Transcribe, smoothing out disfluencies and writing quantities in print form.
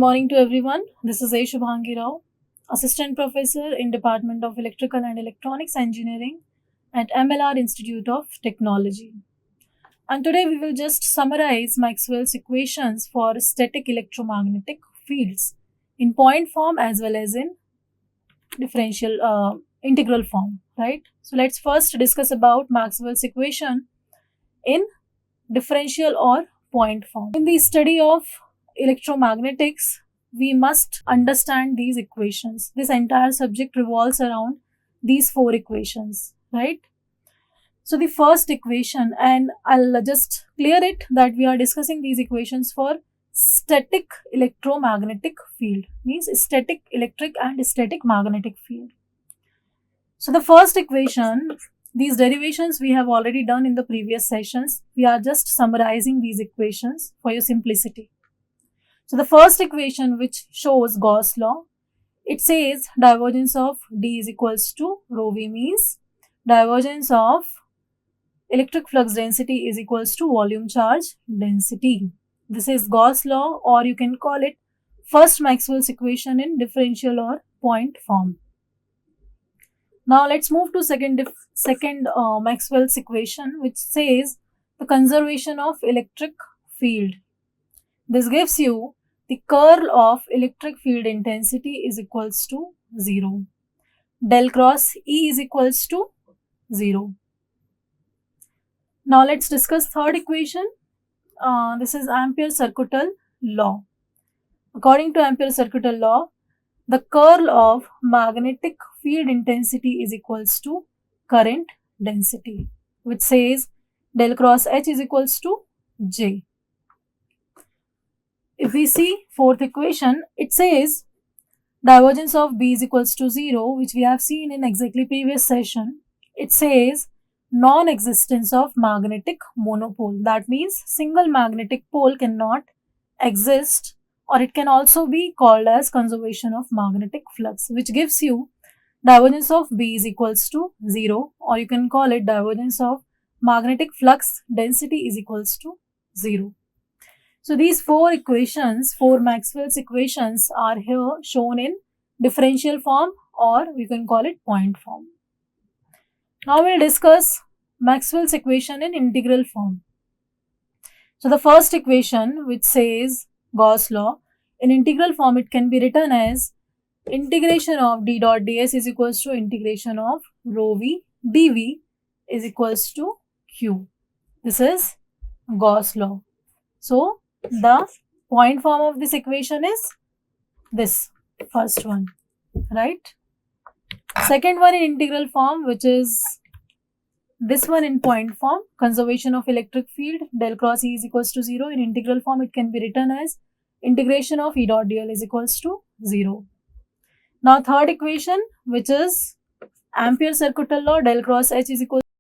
morning to everyone. This is A. Shubhangi Rao, Assistant Professor in Department of Electrical and Electronics Engineering at MLR Institute of Technology. And today we will just summarize Maxwell's equations for static electromagnetic fields in point form as well as in integral form, right? So let's first discuss about Maxwell's equation in differential or point form. In the study of electromagnetics, we must understand these equations. This entire subject revolves around these four equations, right? So the first equation, and I'll just clear it that we are discussing these equations for static electromagnetic field, means static electric and static magnetic field. So the first equation, these derivations we have already done in the previous sessions. We are just summarizing these equations for your simplicity. So the first equation, which shows Gauss law, it says divergence of D is equals to rho V, means divergence of electric flux density is equals to volume charge density. This is Gauss law, or you can call it first Maxwell's equation in differential or point form. Now let's move to second Maxwell's equation, which says the conservation of electric field. This gives you the curl of electric field intensity is equals to 0. Del cross E is equals to 0. Now let's discuss third equation. This is Ampere-Circuital law. According to Ampere-Circuital law, the curl of magnetic field intensity is equals to current density, which says del cross H is equals to J. If we see fourth equation, it says divergence of B is equals to 0, which we have seen in exactly previous session. It says non-existence of magnetic monopole. That means single magnetic pole cannot exist, or it can also be called as conservation of magnetic flux, which gives you divergence of B is equals to 0, or you can call it divergence of magnetic flux density is equals to 0. So these four equations, four Maxwell's equations, are here shown in differential form, or we can call it point form. Now we'll discuss Maxwell's equation in integral form. So the first equation, which says Gauss law, in integral form it can be written as integration of d dot ds is equals to integration of rho v dv is equals to q. This is Gauss law. So the point form of this equation is this first one, right? Second one in integral form, which is this one in point form, conservation of electric field, del cross E is equals to 0. In integral form, it can be written as integration of E dot dl is equals to 0. Now third equation, which is Ampere-Circuital law, del cross H is equals